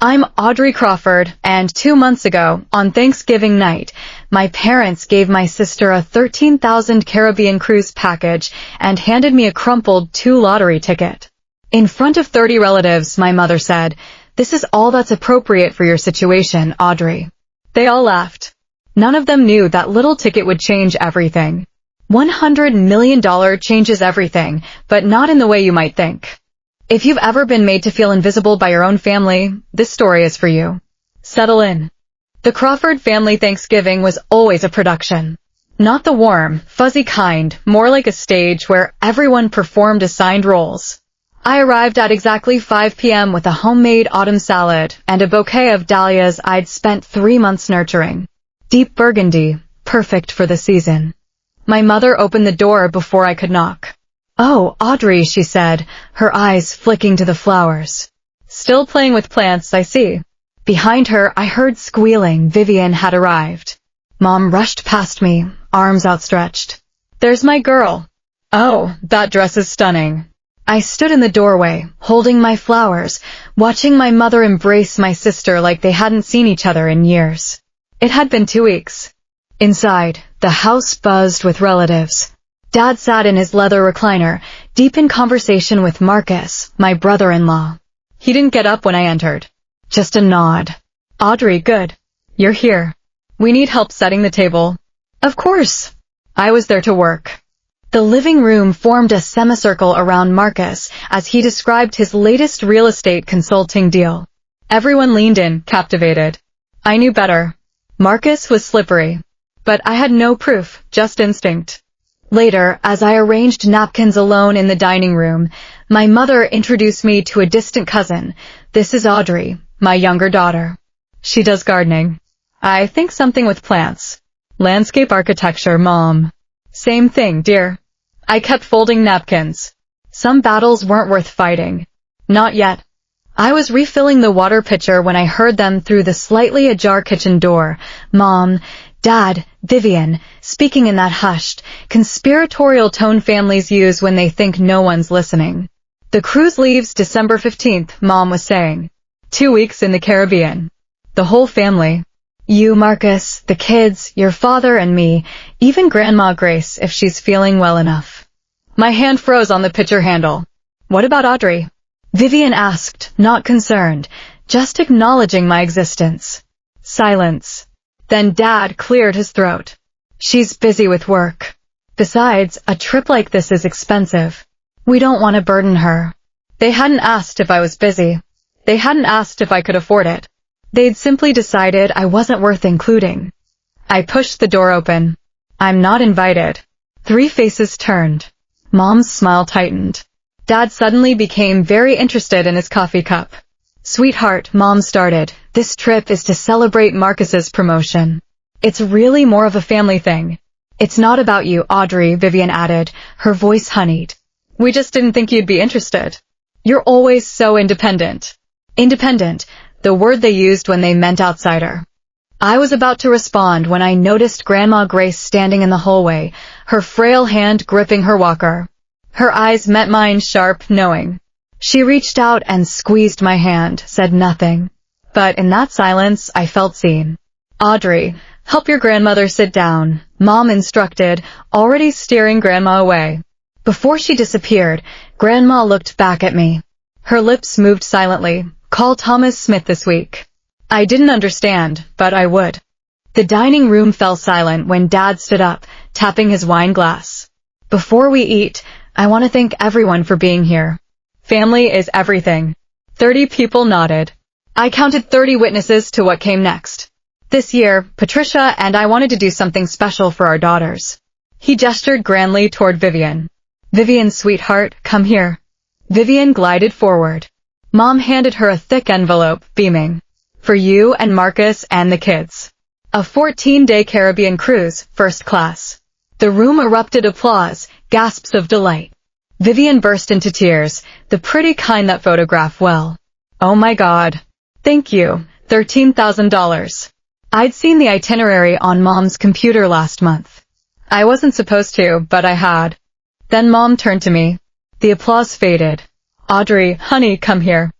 I'm Audrey Crawford, and 2 months ago, on Thanksgiving night, my parents gave my sister a 13,000 Caribbean cruise package and handed me a crumpled 2 lottery ticket. In front of 30 relatives, my mother said, "This is all that's appropriate for your situation, Audrey." They all laughed. None of them knew that little ticket would change everything. $100 million changes everything, but not in the way you might think. If you've ever been made to feel invisible by your own family, this story is for you. Settle in. The Crawford family Thanksgiving was always a production. Not the warm, fuzzy kind, more like a stage where everyone performed assigned roles. I arrived at exactly 5 p.m. with a homemade autumn salad and a bouquet of dahlias I'd spent 3 months nurturing. Deep burgundy, perfect for the season. My mother opened the door before I could knock. "Oh, Audrey," she said, her eyes flicking to the flowers. "Still playing with plants, I see." Behind her, I heard squealing. Vivian had arrived. Mom rushed past me, arms outstretched. "There's my girl." "Oh, that dress is stunning." I stood in the doorway, holding my flowers, watching my mother embrace my sister like they hadn't seen each other in years. It had been 2 weeks. Inside, the house buzzed with relatives. Dad sat in his leather recliner, deep in conversation with Marcus, my brother-in-law. He didn't get up when I entered. Just a nod. "Audrey, good. You're here. We need help setting the table." "Of course." I was there to work. The living room formed a semicircle around Marcus as he described his latest real estate consulting deal. Everyone leaned in, captivated. I knew better. Marcus was slippery. But I had no proof, just instinct. Later, as I arranged napkins alone in the dining room, my mother introduced me to a distant cousin. "This is Audrey, my younger daughter. She does gardening. I think something with plants. Landscape architecture, Mom." "Same thing, dear." I kept folding napkins. Some battles weren't worth fighting. Not yet. I was refilling the water pitcher when I heard them through the slightly ajar kitchen door. Mom, Dad, Vivian, speaking in that hushed, conspiratorial tone families use when they think no one's listening. "The cruise leaves December 15th, Mom was saying. 2 weeks in the Caribbean. The whole family. You, Marcus, the kids, your father and me, even Grandma Grace if she's feeling well enough." My hand froze on the pitcher handle. "What about Audrey?" Vivian asked, not concerned, just acknowledging my existence. Silence. Then Dad cleared his throat. "She's busy with work. Besides, a trip like this is expensive. We don't want to burden her." They hadn't asked if I was busy. They hadn't asked if I could afford it. They'd simply decided I wasn't worth including. I pushed the door open. "I'm not invited." 3 faces turned. Mom's smile tightened. Dad suddenly became very interested in his coffee cup. "Sweetheart," Mom started, "this trip is to celebrate Marcus's promotion. It's really more of a family thing." "It's not about you, Audrey," Vivian added, her voice honeyed. "We just didn't think you'd be interested. You're always so independent." Independent, the word they used when they meant outsider. I was about to respond when I noticed Grandma Grace standing in the hallway, her frail hand gripping her walker. Her eyes met mine, sharp, knowing. She reached out and squeezed my hand, said nothing. But in that silence, I felt seen. "Audrey, help your grandmother sit down," Mom instructed, already steering Grandma away. Before she disappeared, Grandma looked back at me. Her lips moved silently. "Call Thomas Smith this week." I didn't understand, but I would. The dining room fell silent when Dad stood up, tapping his wine glass. "Before we eat, I want to thank everyone for being here. Family is everything." 30 people nodded. I counted 30 witnesses to what came next. This year, Patricia and I wanted to do something special for our daughters. He gestured grandly toward Vivian. "Vivian, sweetheart, come here." Vivian glided forward. Mom handed her a thick envelope, beaming. "For you and Marcus and the kids. A 14-day Caribbean cruise, first class." The room erupted applause, gasps of delight. Vivian burst into tears, the pretty kind that photograph well. "Oh my God. Thank you. $13,000. I'd seen the itinerary on Mom's computer last month. I wasn't supposed to, but I had. Then Mom turned to me. The applause faded. "Audrey, honey, come here."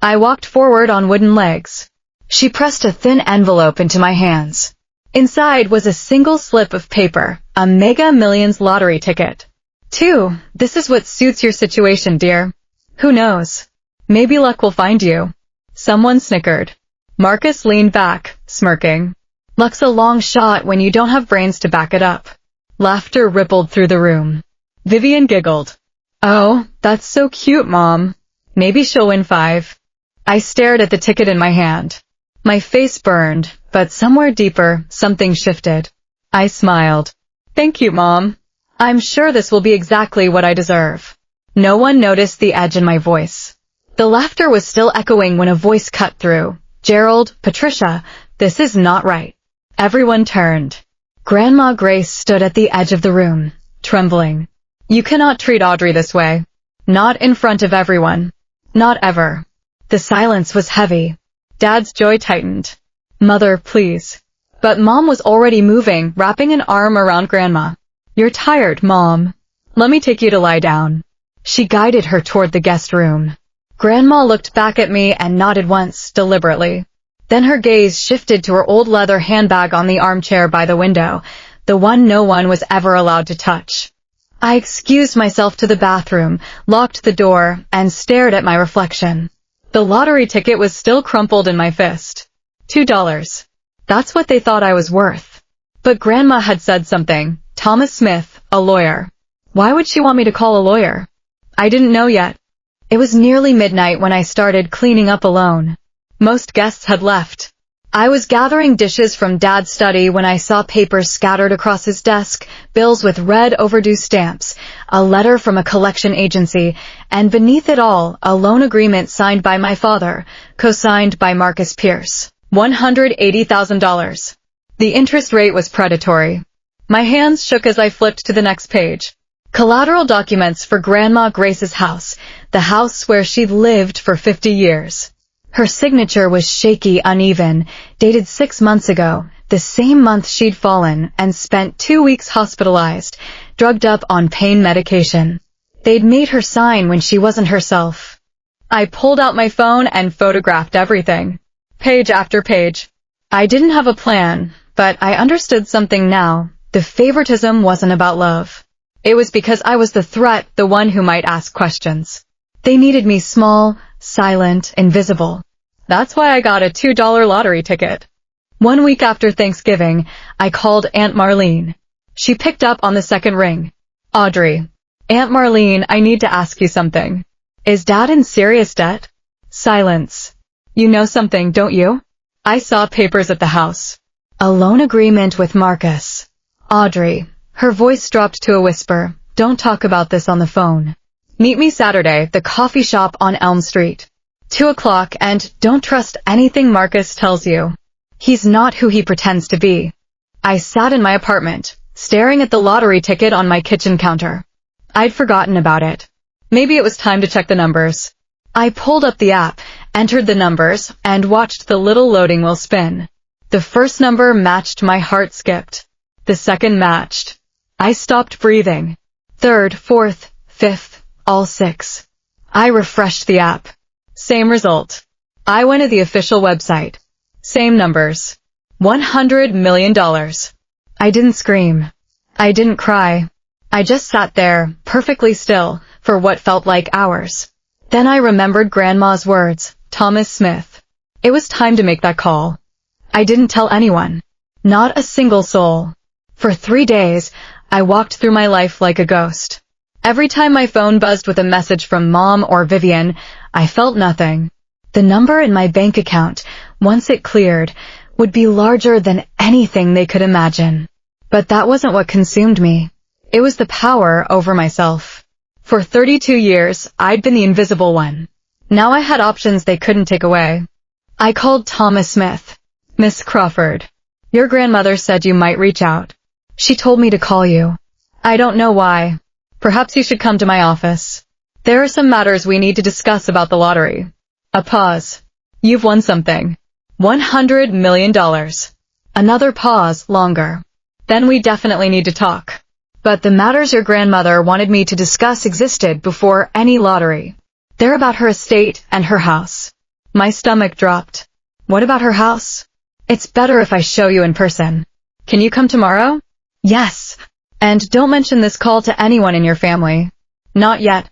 I walked forward on wooden legs. She pressed a thin envelope into my hands. Inside was a single slip of paper, a Mega Millions lottery ticket. 2. This is what suits your situation, dear. Who knows? Maybe luck will find you. Someone snickered. Marcus leaned back, smirking. Luck's a long shot when you don't have brains to back it up. Laughter rippled through the room. Vivian giggled. Oh, that's so cute, Mom. Maybe she'll win 5. I stared at the ticket in my hand. My face burned, but somewhere deeper, something shifted. I smiled. Thank you, Mom. I'm sure this will be exactly what I deserve. No one noticed the edge in my voice. The laughter was still echoing when a voice cut through. Gerald, Patricia, this is not right. Everyone turned. Grandma Grace stood at the edge of the room, trembling. You cannot treat Audrey this way. Not in front of everyone. Not ever. The silence was heavy. Dad's jaw tightened. Mother, please. But Mom was already moving, wrapping an arm around Grandma. You're tired, Mom. Let me take you to lie down. She guided her toward the guest room. Grandma looked back at me and nodded once, deliberately. Then her gaze shifted to her old leather handbag on the armchair by the window, the one no one was ever allowed to touch. I excused myself to the bathroom, locked the door, and stared at my reflection. The lottery ticket was still crumpled in my fist. $2. That's what they thought I was worth. But Grandma had said something. Thomas Smith, a lawyer. Why would she want me to call a lawyer? I didn't know yet. It was nearly midnight when I started cleaning up alone. Most guests had left. I was gathering dishes from Dad's study when I saw papers scattered across his desk, bills with red overdue stamps, a letter from a collection agency, and beneath it all, a loan agreement signed by my father, co-signed by Marcus Pierce. $180,000. The interest rate was predatory. My hands shook as I flipped to the next page. Collateral documents for Grandma Grace's house, the house where she'd lived for 50 years. Her signature was shaky, uneven, dated 6 months ago, the same month she'd fallen and spent 2 weeks hospitalized, drugged up on pain medication. They'd made her sign when she wasn't herself. I pulled out my phone and photographed everything. Page after page. I didn't have a plan, but I understood something now. The favoritism wasn't about love. It was because I was the threat, the one who might ask questions. They needed me small, silent, invisible. That's why I got a $2 lottery ticket. 1 week after Thanksgiving, I called Aunt Marlene. She picked up on the second ring. Audrey. Aunt Marlene, I need to ask you something. Is Dad in serious debt? Silence. You know something, don't you? I saw papers at the house. A loan agreement with Marcus. Audrey. Her voice dropped to a whisper. Don't talk about this on the phone. Meet me Saturday, the coffee shop on Elm Street. 2 o'clock, and don't trust anything Marcus tells you. He's not who he pretends to be. I sat in my apartment, staring at the lottery ticket on my kitchen counter. I'd forgotten about it. Maybe it was time to check the numbers. I pulled up the app, entered the numbers, and watched the little loading wheel spin. The first number matched, my heart skipped. The second matched. I stopped breathing. Third, fourth, fifth, all 6. I refreshed the app. Same result. I went to the official website. Same numbers. $100 million. I didn't scream. I didn't cry. I just sat there, perfectly still, for what felt like hours. Then I remembered Grandma's words, Thomas Smith. It was time to make that call. I didn't tell anyone. Not a single soul. For 3 days, I walked through my life like a ghost. Every time my phone buzzed with a message from Mom or Vivian, I felt nothing. The number in my bank account, once it cleared, would be larger than anything they could imagine. But that wasn't what consumed me. It was the power over myself. For 32 years, I'd been the invisible one. Now I had options they couldn't take away. I called Thomas Smith. Miss Crawford. Your grandmother said you might reach out. She told me to call you. I don't know why. Perhaps you should come to my office. There are some matters we need to discuss about the lottery. A pause. You've won something. $100 million. Another pause, longer. Then we definitely need to talk. But the matters your grandmother wanted me to discuss existed before any lottery. They're about her estate and her house. My stomach dropped. What about her house? It's better if I show you in person. Can you come tomorrow? Yes. And don't mention this call to anyone in your family. Not yet.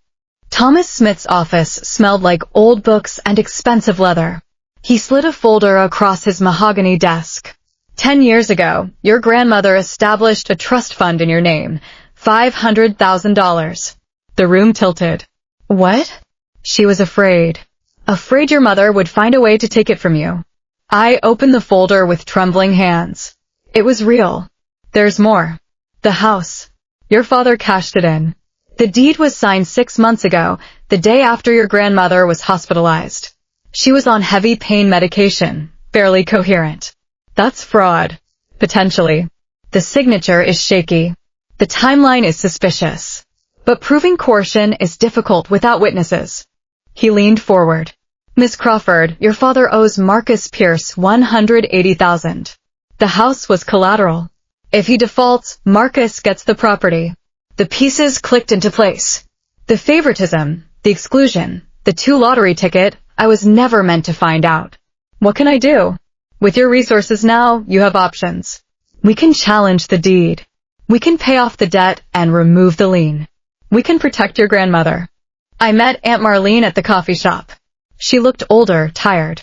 Thomas Smith's office smelled like old books and expensive leather. He slid a folder across his mahogany desk. 10 years ago, your grandmother established a trust fund in your name. $500,000. The room tilted. What? She was afraid. Afraid your mother would find a way to take it from you. I opened the folder with trembling hands. It was real. There's more. The house. Your father cashed it in. The deed was signed 6 months ago, the day after your grandmother was hospitalized. She was on heavy pain medication, barely coherent. That's fraud. Potentially. The signature is shaky. The timeline is suspicious. But proving coercion is difficult without witnesses. He leaned forward. Miss Crawford, your father owes Marcus Pierce $180,000. The house was collateral. If he defaults, Marcus gets the property. The pieces clicked into place. The favoritism, the exclusion, the 2 lottery ticket, I was never meant to find out. What can I do? With your resources now, you have options. We can challenge the deed. We can pay off the debt and remove the lien. We can protect your grandmother. I met Aunt Marlene at the coffee shop. She looked older, tired.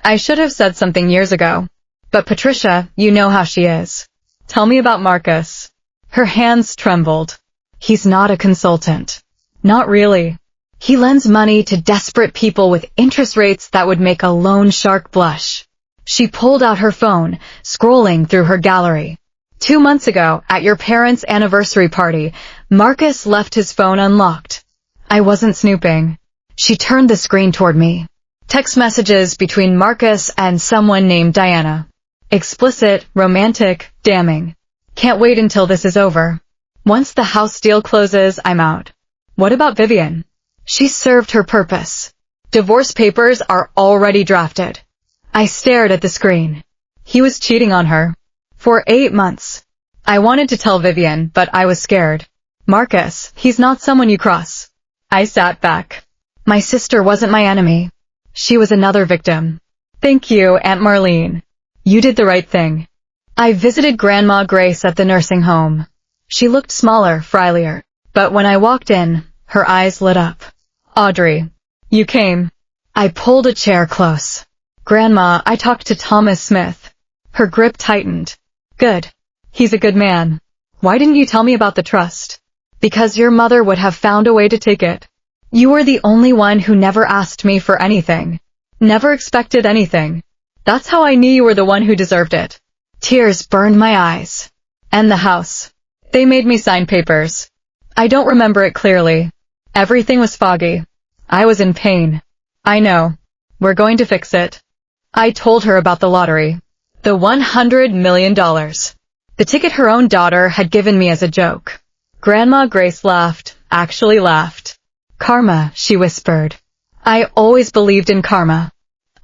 I should have said something years ago. But Patricia, you know how she is. Tell me about Marcus. Her hands trembled. He's not a consultant. Not really. He lends money to desperate people with interest rates that would make a loan shark blush. She pulled out her phone, scrolling through her gallery. 2 months ago, at your parents' anniversary party, Marcus left his phone unlocked. I wasn't snooping. She turned the screen toward me. Text messages between Marcus and someone named Diana. Explicit, romantic, damning. Can't wait until this is over. Once the house deal closes, I'm out. What about Vivian? She served her purpose. Divorce papers are already drafted. I stared at the screen. He was cheating on her. For 8 months. I wanted to tell Vivian, but I was scared. Marcus, he's not someone you cross. I sat back. My sister wasn't my enemy. She was another victim. Thank you, Aunt Marlene. You did the right thing. I visited Grandma Grace at the nursing home. She looked smaller, frilier. But when I walked in, her eyes lit up. Audrey. You came. I pulled a chair close. Grandma, I talked to Thomas Smith. Her grip tightened. Good. He's a good man. Why didn't you tell me about the trust? Because your mother would have found a way to take it. You were the only one who never asked me for anything. Never expected anything. That's how I knew you were the one who deserved it. Tears burned my eyes. And the house. They made me sign papers. I don't remember it clearly. Everything was foggy. I was in pain. I know. We're going to fix it. I told her about the lottery. The $100 million. The ticket her own daughter had given me as a joke. Grandma Grace laughed, actually laughed. Karma, she whispered. I always believed in karma.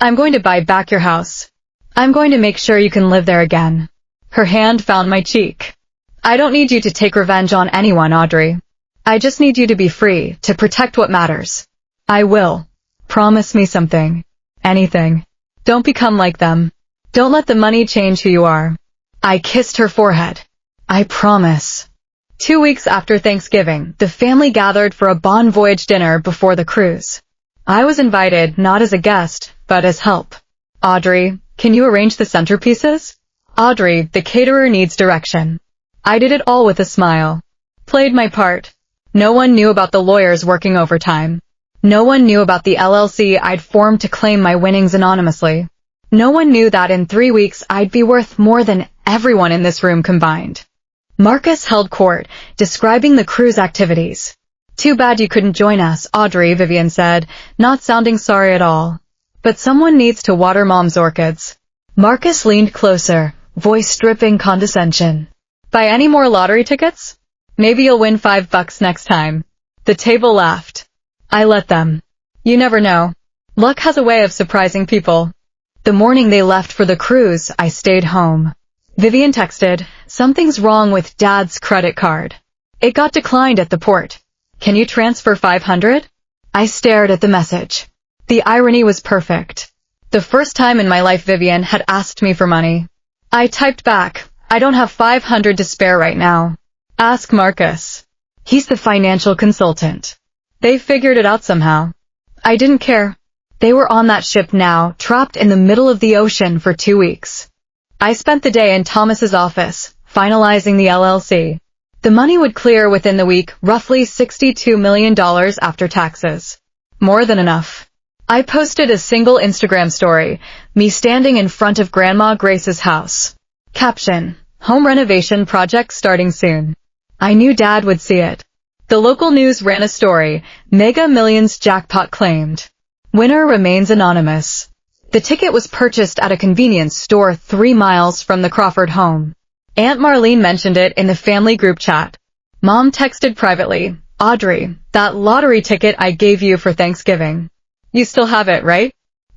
I'm going to buy back your house. I'm going to make sure you can live there again. Her hand found my cheek. I don't need you to take revenge on anyone, Audrey. I just need you to be free, to protect what matters. I will. Promise me something. Anything. Don't become like them. Don't let the money change who you are. I kissed her forehead. I promise. 2 weeks after Thanksgiving, the family gathered for a bon voyage dinner before the cruise. I was invited not as a guest, but as help. Audrey, can you arrange the centerpieces? Audrey, the caterer needs direction. I did it all with a smile. Played my part. No one knew about the lawyers working overtime. No one knew about the LLC I'd formed to claim my winnings anonymously. No one knew that in 3 weeks I'd be worth more than everyone in this room combined. Marcus held court, describing the cruise activities. Too bad you couldn't join us, Audrey, Vivian said, not sounding sorry at all. But someone needs to water Mom's orchids. Marcus leaned closer, voice dripping condescension. Buy any more lottery tickets? Maybe you'll win $5 next time. The table laughed. I let them. You never know. Luck has a way of surprising people. The morning they left for the cruise, I stayed home. Vivian texted, something's wrong with Dad's credit card. It got declined at the port. Can you transfer $500? I stared at the message. The irony was perfect. The first time in my life Vivian had asked me for money. I typed back, I don't have 500 to spare right now. Ask Marcus. He's the financial consultant. They figured it out somehow. I didn't care. They were on that ship now, trapped in the middle of the ocean for 2 weeks. I spent the day in Thomas's office, finalizing the LLC. The money would clear within the week, roughly $62 million after taxes. More than enough. I posted a single Instagram story, me standing in front of Grandma Grace's house. Caption, home renovation project starting soon. I knew Dad would see it. The local news ran a story, Mega Millions jackpot claimed. Winner remains anonymous. The ticket was purchased at a convenience store 3 miles from the Crawford home. Aunt Marlene mentioned it in the family group chat. Mom texted privately, Audrey, that lottery ticket I gave you for Thanksgiving. You still have it, right?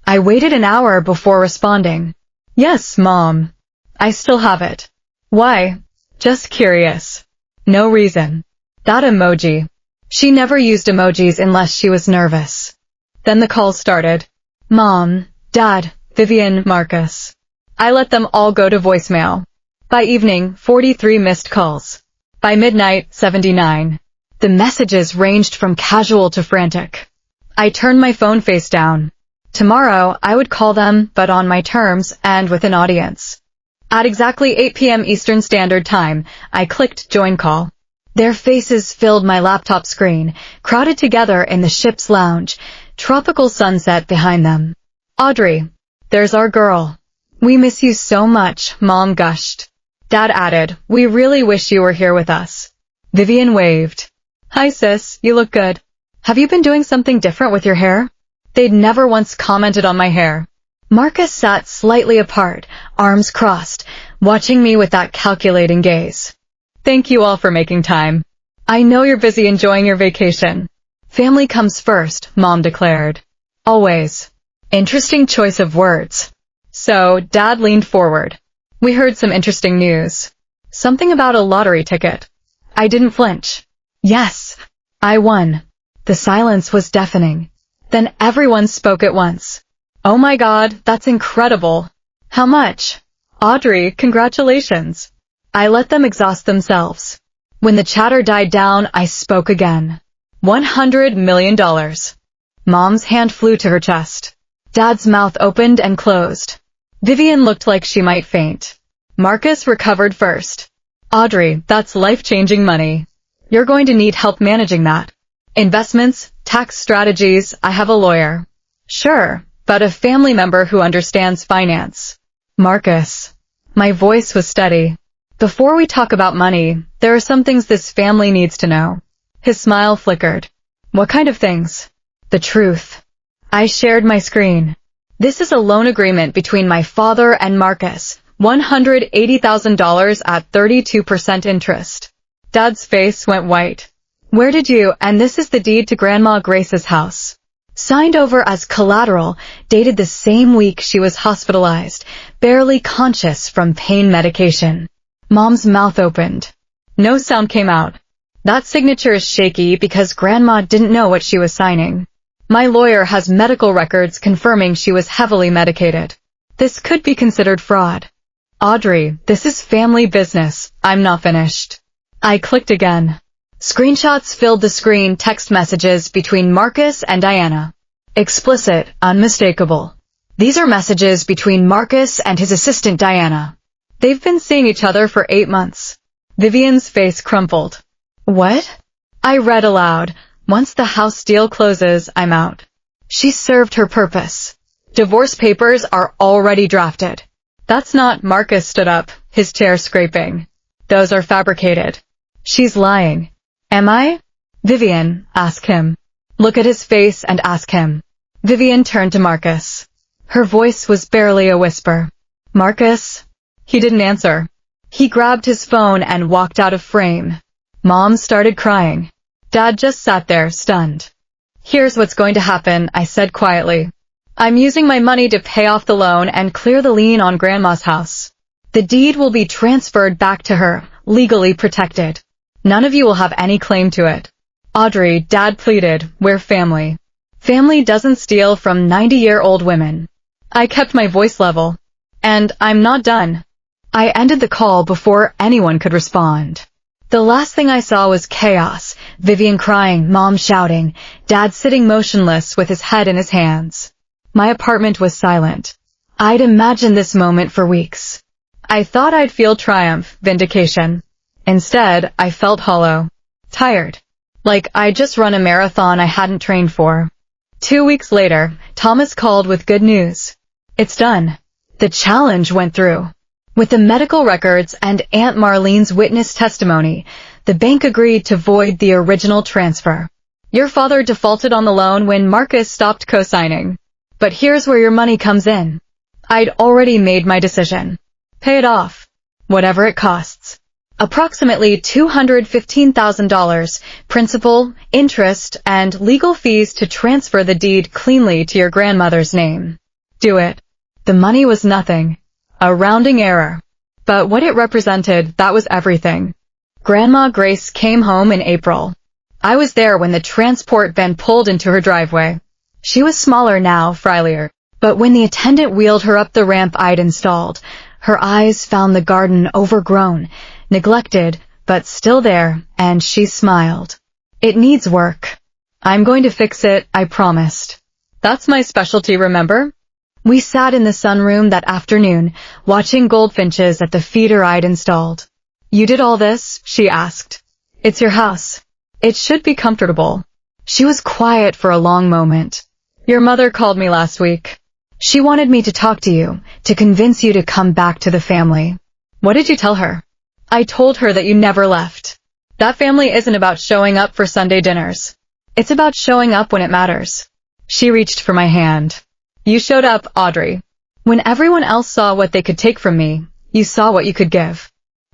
I waited an hour before responding. Yes, Mom. I still have it. Why? Just curious. No reason. That emoji. She never used emojis unless she was nervous. Then the calls started. Mom, Dad, Vivian, Marcus. I let them all go to voicemail. By evening, 43 missed calls. By midnight, 79. The messages ranged from casual to frantic. I turned my phone face down. Tomorrow, I would call them, but on my terms and with an audience. At exactly 8 p.m. Eastern Standard Time, I clicked join call. Their faces filled my laptop screen, crowded together in the ship's lounge, tropical sunset behind them. Audrey, there's our girl. We miss you so much, Mom gushed. Dad added, we really wish you were here with us. Vivian waved. Hi sis, you look good. Have you been doing something different with your hair? They'd never once commented on my hair. Marcus sat slightly apart, arms crossed, watching me with that calculating gaze. Thank you all for making time. I know you're busy enjoying your vacation. Family comes first, Mom declared. Always. Interesting choice of words. So, Dad leaned forward. We heard some interesting news. Something about a lottery ticket. I didn't flinch. Yes, I won. The silence was deafening. Then everyone spoke at once. Oh my God, that's incredible. How much? Audrey, congratulations. I let them exhaust themselves. When the chatter died down, I spoke again. $100 million. Mom's hand flew to her chest. Dad's mouth opened and closed. Vivian looked like she might faint. Marcus recovered first. Audrey, that's life-changing money. You're going to need help managing that. Investments, tax strategies, I have a lawyer. Sure, but a family member who understands finance. Marcus. My voice was steady. Before we talk about money, there are some things this family needs to know. His smile flickered. What kind of things? The truth. I shared my screen. This is a loan agreement between my father and Marcus, $180,000 at 32% interest. Dad's face went white. Where did you, and this is the deed to Grandma Grace's house. Signed over as collateral, dated the same week she was hospitalized, barely conscious from pain medication. Mom's mouth opened. No sound came out. That signature is shaky because Grandma didn't know what she was signing. My lawyer has medical records confirming she was heavily medicated. This could be considered fraud. Audrey, this is family business. I'm not finished. I clicked again. Screenshots filled the screen, text messages between Marcus and Diana. Explicit, unmistakable. These are messages between Marcus and his assistant Diana. They've been seeing each other for 8 months. Vivian's face crumpled. What? I read aloud. Once the house deal closes, I'm out. She served her purpose. Divorce papers are already drafted. That's not. Marcus stood up, his chair scraping. Those are fabricated. She's lying. Am I? Vivian, ask him. Look at his face and ask him. Vivian turned to Marcus. Her voice was barely a whisper. Marcus? He didn't answer. He grabbed his phone and walked out of frame. Mom started crying. Dad just sat there, stunned. Here's what's going to happen, I said quietly. I'm using my money to pay off the loan and clear the lien on Grandma's house. The deed will be transferred back to her, legally protected. None of you will have any claim to it. Audrey, Dad pleaded, we're family. Family doesn't steal from 90-year-old women. I kept my voice level. And I'm not done. I ended the call before anyone could respond. The last thing I saw was chaos, Vivian crying, Mom shouting, Dad sitting motionless with his head in his hands. My apartment was silent. I'd imagined this moment for weeks. I thought I'd feel triumph, vindication. Instead, I felt hollow. Tired. Like I'd just run a marathon I hadn't trained for. 2 weeks later, Thomas called with good news. It's done. The challenge went through. With the medical records and Aunt Marlene's witness testimony, the bank agreed to void the original transfer. Your father defaulted on the loan when Marcus stopped co-signing. But here's where your money comes in. I'd already made my decision. Pay it off. Whatever it costs. Approximately $215,000, principal, interest, and legal fees to transfer the deed cleanly to your grandmother's name. Do it. The money was nothing. A rounding error. But what it represented, that was everything. Grandma Grace came home in April. I was there when the transport van pulled into her driveway. She was smaller now, frielier. But when the attendant wheeled her up the ramp I'd installed, her eyes found the garden overgrown, neglected, but still there, and she smiled. It needs work. I'm going to fix it, I promised. That's my specialty, remember? We sat in the sunroom that afternoon, watching goldfinches at the feeder I'd installed. You did all this? She asked. It's your house. It should be comfortable. She was quiet for a long moment. Your mother called me last week. She wanted me to talk to you, to convince you to come back to the family. What did you tell her? I told her that you never left. That family isn't about showing up for Sunday dinners. It's about showing up when it matters. She reached for my hand. You showed up, Audrey. When everyone else saw what they could take from me, you saw what you could give.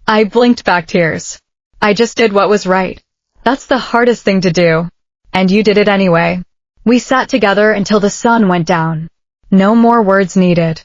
I blinked back tears. I just did what was right. That's the hardest thing to do. And you did it anyway. We sat together until the sun went down. No more words needed.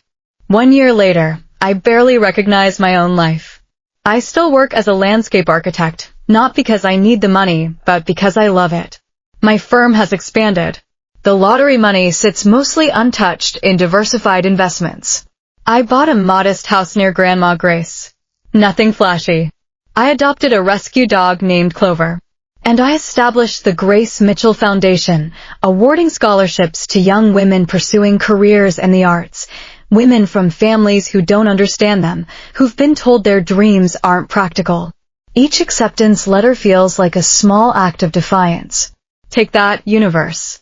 1 year later, I barely recognized my own life. I still work as a landscape architect, not because I need the money, but because I love it. My firm has expanded. The lottery money sits mostly untouched in diversified investments. I bought a modest house near Grandma Grace. Nothing flashy. I adopted a rescue dog named Clover. And I established the Grace Mitchell Foundation, awarding scholarships to young women pursuing careers in the arts, women from families who don't understand them, who've been told their dreams aren't practical. Each acceptance letter feels like a small act of defiance. Take that, universe.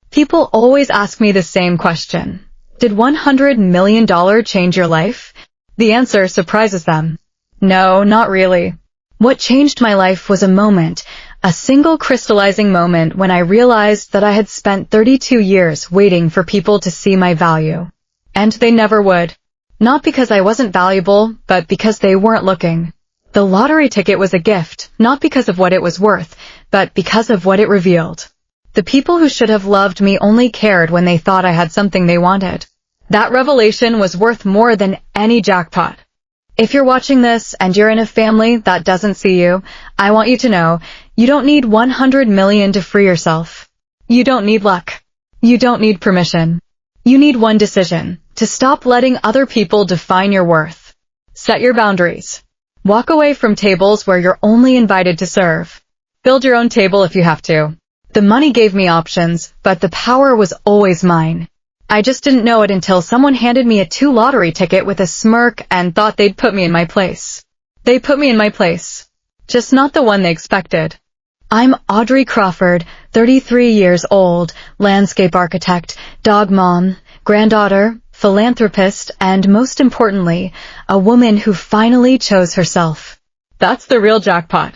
People always ask me the same question. Did $100 million change your life? The answer surprises them. No, not really. What changed my life was a moment, a single crystallizing moment when I realized that I had spent 32 years waiting for people to see my value. And they never would. Not because I wasn't valuable, but because they weren't looking. The lottery ticket was a gift, not because of what it was worth, but because of what it revealed. The people who should have loved me only cared when they thought I had something they wanted. That revelation was worth more than any jackpot. If you're watching this and you're in a family that doesn't see you, I want you to know, you don't need 100 million to free yourself. You don't need luck. You don't need permission. You need one decision, to stop letting other people define your worth. Set your boundaries. Walk away from tables where you're only invited to serve. Build your own table if you have to. The money gave me options, but the power was always mine. I just didn't know it until someone handed me a 2 lottery ticket with a smirk and thought they'd put me in my place. They put me in my place. Just not the one they expected. I'm Audrey Crawford, 33 years old, landscape architect, dog mom, granddaughter, philanthropist, and most importantly, a woman who finally chose herself. That's the real jackpot.